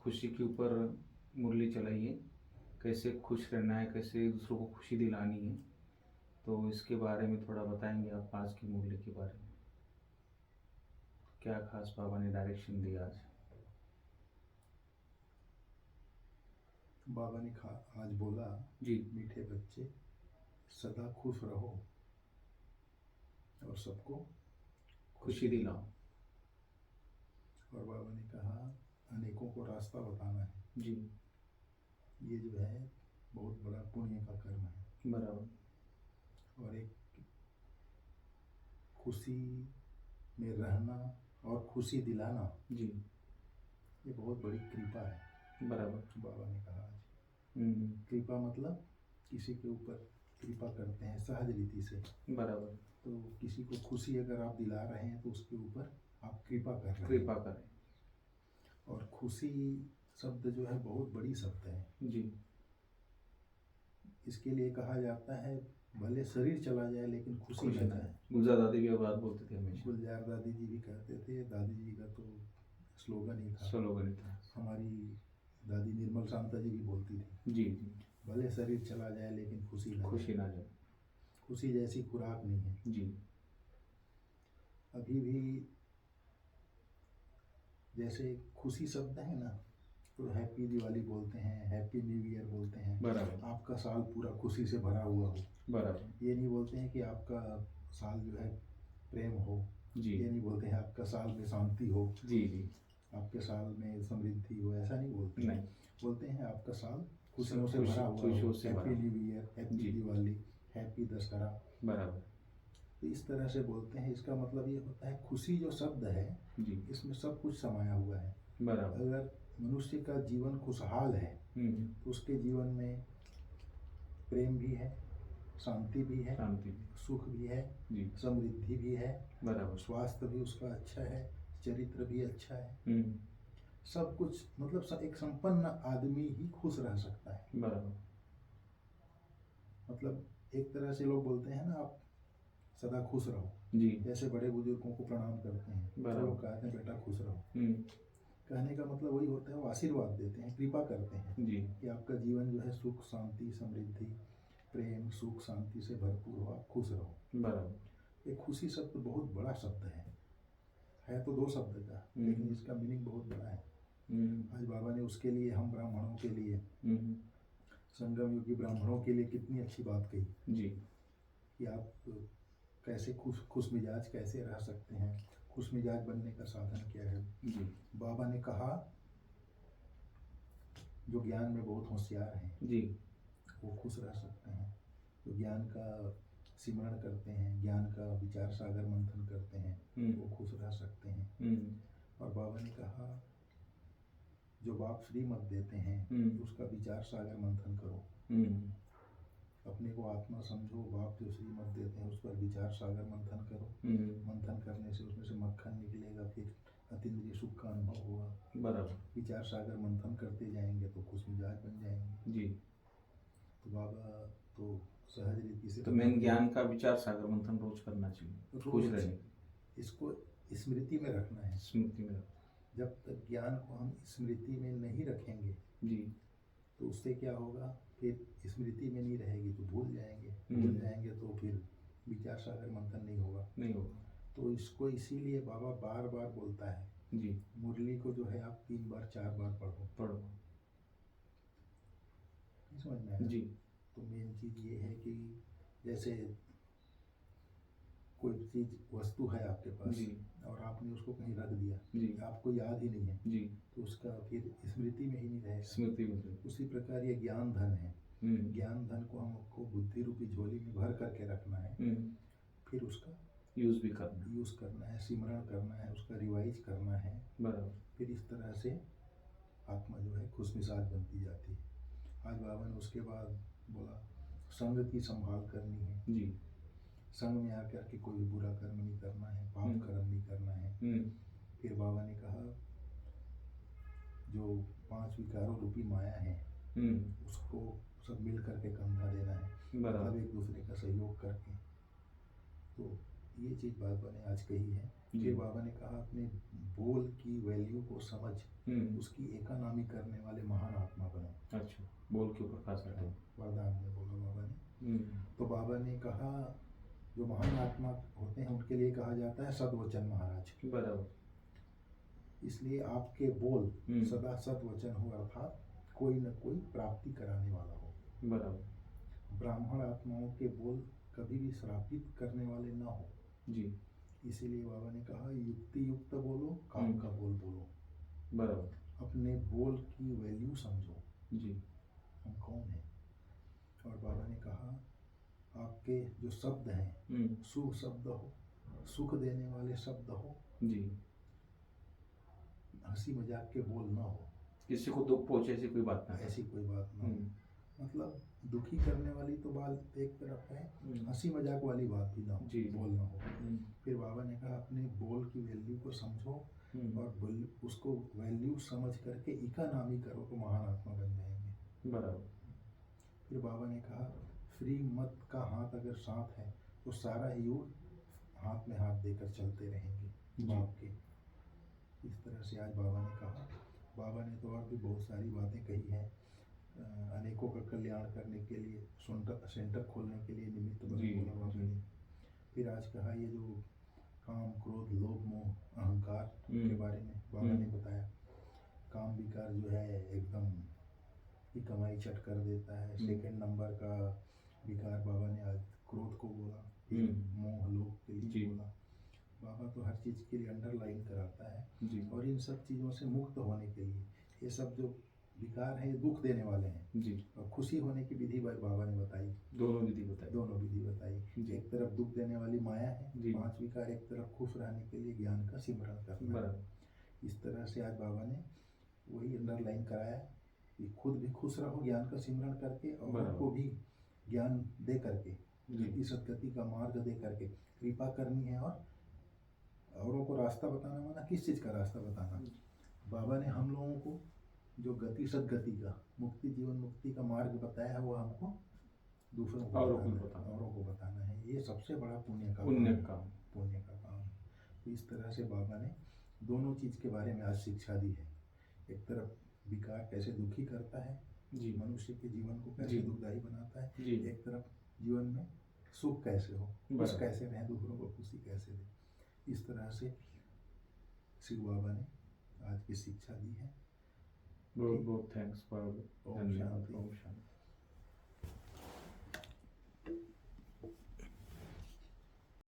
खुशी के ऊपर मुरली चलाई है, कैसे खुश रहना है, कैसे दूसरों को खुशी दिलानी है। तो इसके बारे में थोड़ा बताएंगे आप आज की मुरली के बारे में, क्या खास बाबा ने डायरेक्शन दिया आज? बाबा ने आज बोला, जी। मीठे बच्चे सदा खुश रहो और सबको खुशी दिलाओ। और बाबा ने कहा अनेकों को रास्ता बताना है। जी। ये जो है बहुत बड़ा पुण्य का कर्म है। बराबर। और एक खुशी में रहना और खुशी दिलाना, जी। ये बहुत बड़ी कृपा है। बराबर। बाबा ने कहा आज कृपा मतलब किसी के ऊपर कृपा करते हैं सहज रीति से। बराबर। तो किसी को खुशी अगर आप दिला रहे हैं तो उसके ऊपर आप कृपा कर रहे हैं। कृपा करें। और खुशी शब्द जो है बहुत बड़ी शब्द है। जी। इसके लिए कहा जाता है भले शरीर चला जाए लेकिन खुशी न जाए। गुलजार दादी भी बात बोलते थे हमेशा। गुलजार दादी जी भी कहते थे, दादी जी का तो स्लोगन ही था। हमारी दादी निर्मल शांता जी भी बोलती थी। जी। भले शरीर चला जाए लेकिन खुशी ना जाए। खुशी जैसी खुराक नहीं है। जी। अभी भी जैसे खुशी शब्द है ना, तो हैप्पी दिवाली बोलते हैं, हैप्पी न्यू ईयर बोलते हैं। बराबर। आपका साल पूरा खुशी से भरा हुआ हो। बराबर। ये नहीं बोलते हैं कि आपका साल जो है प्रेम हो। जी। ये नहीं बोलते हैं आपका साल में शांति हो। जी जी। आपके आपके साल में समृद्धि हो, ऐसा नहीं बोलते। नहीं, बोलते हैं आपका साल खुशियों से भरा हुआ हो। Happy new year, happy Diwali, happy Dussehra. बराबर। तो इस तरह से बोलते हैं। इसका मतलब ये होता है खुशी जो शब्द है जी। इसमें सब कुछ समाया हुआ है। बराबर। अगर मनुष्य का जीवन खुशहाल है तो उसके जीवन में प्रेम भी है, शांति भी है, सुख भी है, समृद्धि भी है। बराबर। स्वास्थ्य भी उसका अच्छा है, चरित्र भी अच्छा है। सब कुछ मतलब एक संपन्न आदमी ही खुश रह सकता है। बराबर। मतलब एक तरह से लोग बोलते हैं ना, आप सदा खुश रहो। जी। जैसे बड़े बुजुर्गों को प्रणाम करते हैं तो लोग कहते हैं बेटा खुश रहो। कहने का मतलब वही होता है, वो आशीर्वाद देते हैं, कृपा करते हैं जी। कि आपका जीवन जो है सुख शांति समृद्धि प्रेम सुख शांति से भरपूर हो, आप खुश रहो। बराबर। एक खुशी शब्द बहुत बड़ा शब्द है तो दो शब्द का, लेकिन इसका मीनिंग बहुत बड़ा है। आज बाबा ने उसके लिए, हम ब्राह्मणों के लिए, संगम युगी ब्राह्मणों के लिए कितनी अच्छी बात कही जी कि आप कैसे खुश मिजाज कैसे रह सकते हैं, खुश मिजाज बनने का साधन क्या है। जी। बाबा ने कहा जो ज्ञान में बहुत होशियार हैं जी, वो खुश रह सकते हैं। जो ज्ञान का सिमरण करते हैं, ज्ञान का विचार सागर मंथन करते हैं, वो खुश रह सकते हैं। और बाबा ने कहा जो बाप श्रीमत देते हैं उसका विचार सागर मंथन करो। अपने को आत्मा समझो, बाप जो श्रीमत देते हैं उस पर विचार सागर मंथन करो। मंथन करने से उसमें से मक्खन निकलेगा, फिर अतीन्द्रिय सुख का अनुभव होगा। बराबर। विचार सागर मंथन करते जाएंगे तो खुश मिजाज बन जाएंगे। जी। तो बाबा तो सहज रीति से, तो मेन ज्ञान का विचार सागर मंथन रोज करना चाहिए, खुश रहने। इसको स्मृति में रखना है। स्मृति में जब तक ज्ञान को हम स्मृति में नहीं रखेंगे जी, तो उससे क्या होगा, फिर स्मृति में नहीं रहेगी तो भूल जाएंगे तो फिर विचार सागर मंथन नहीं होगा। तो इसको इसीलिए बाबा बार बार बोलता है जी, मुरली को जो है आप 3 बार 4 बार पढ़ो। समझ में आया? जी। तो मेन चीज ये है कि जैसे कोई चीज वस्तु है आपके पास जी, और आपने उसको कहीं रख दिया जी, आपको याद ही नहीं है जी, तो उसका फिर स्मृति में ही नहीं रहेगा। स्मृति में। उसी प्रकार ये ज्ञान धन है। ज्ञान धन को हमको बुद्धि रूपी झोली में भर करके रखना है। फिर उसका यूज करना है, सिमरण करना है, उसका रिवाइज करना है। बराबर। फिर इस तरह से आत्मा जो है खुशमिजाज बनती जाती है। आज बाबा ने उसके बाद बोला संग की संभाल करनी है। जी। संग में आकर के कोई बुरा कर्म नहीं करना है, पाप कर्म नहीं करना है। फिर बाबा ने कहा जो 5 विकारों रूपी माया है उसको सब मिल करके कंधा देना है, मतलब एक दूसरे का सहयोग करके। तो ये चीज बाबा ने आज कही है। फिर बाबा ने कहा अपने बोल की वैल्यू को समझ उसकी इकोनॉमी करने वाले महान आत्मा बनो। अच्छा, बोल के ऊपर खास करते हैं, वरदान में बोला बाबा ने। तो बाबा ने कहा जो महान आत्मा होते हैं उनके लिए कहा जाता है सद्वचन महाराज। बराबर। इसलिए आपके बोल सदा सद्वचन हो, अर्थात कोई न कोई प्राप्ति कराने वाला हो। बराबर। ब्राह्मण आत्माओं के बोल कभी भी श्रापित करने वाले ना हो जी। इसीलिए बाबा ने कहा युक्ति युक्त बोलो, काम का बोल बोलो। बराबर। अपने बोल की वैल्यू समझो जी। हम कौन हैं। और बाबा ने कहा आपके जो शब्द हैं शुभ शब्द हो, सुख देने वाले शब्द हो जी, हंसी मजाक के बोल ना हो, किसी को दुख पहुंचे ऐसी कोई बात ना, ऐसी कोई बात ना हो। मतलब दुखी करने वाली तो बात एक तरफ है, हंसी मजाक वाली बात भी ना हो, बोल ना हो। फिर बाबा ने कहा अपने बोल की वैल्यू को समझो और उसको वैल्यू समझ करके इकोनॉमी करो तो महान आत्मा बन जाएंगे। बराबर। फिर बाबा ने कहा फ्री मत का हाथ अगर साथ है तो सारा युग हाथ में हाथ देकर चलते रहेंगे बाप के। इस तरह से आज बाबा ने कहा। बाबा ने तो और भी बहुत सारी बातें कही हैं, अनेकों का कल्याण करने के लिए सेंटर खोलने के लिए निमित्त बने बोला बाबा ने। फिर आज कहा ये जो काम क्रोध लोभ मोह अहंकार के बारे में बाबा ने बताया। काम विकार जो है एकदम की कमाई चट कर देता है। सेकंड नंबर का विकार बाबा ने आज क्रोध को बोला, फिर मोह लोभ के लिए बोला। बाबा तो हर चीज़ के लिए अंडरलाइन कराता है और इन सब चीज़ों से मुक्त होने के लिए ये सब जो विकार हैं ये दुख देने वाले हैं जी। और खुशी होने की विधि बाबा ने बताई। दोनों विधि बताई। एक तरफ दुख देने वाली माया है, 5 विकार, एक तरफ खुश रहने के लिए ज्ञान का सिमरन करना। इस तरह से आज बाबा ने वही अंडरलाइन कराया कि खुद भी खुश रहो ज्ञान का सिमरन करके और उनको भी ज्ञान दे करके, गति सदगति का मार्ग दे करके कृपा करनी है और औरों को रास्ता बताना। माना किस चीज़ का रास्ता बताना? बाबा ने हम लोगों को जो गति सदगति का मुक्ति जीवन मुक्ति का मार्ग बताया है वो हमको दूसरों को बताना है। ये सबसे बड़ा पुण्य का काम। तो इस तरह से बाबा ने दोनों चीज़ के बारे में आज शिक्षा दी है। एक तरफ विकार कैसे दुखी करता है, मनुष्य के जीवन को कैसे दुखदायी बनाता है, एक तरफ जीवन में सुख कैसे हो, खुश कैसे रहें, दूसरों को खुशी कैसे दे। इस तरह से शिव बाबा ने आज की शिक्षा दी है। बहुत बहुत थैंक्स फॉर। ओम शांति।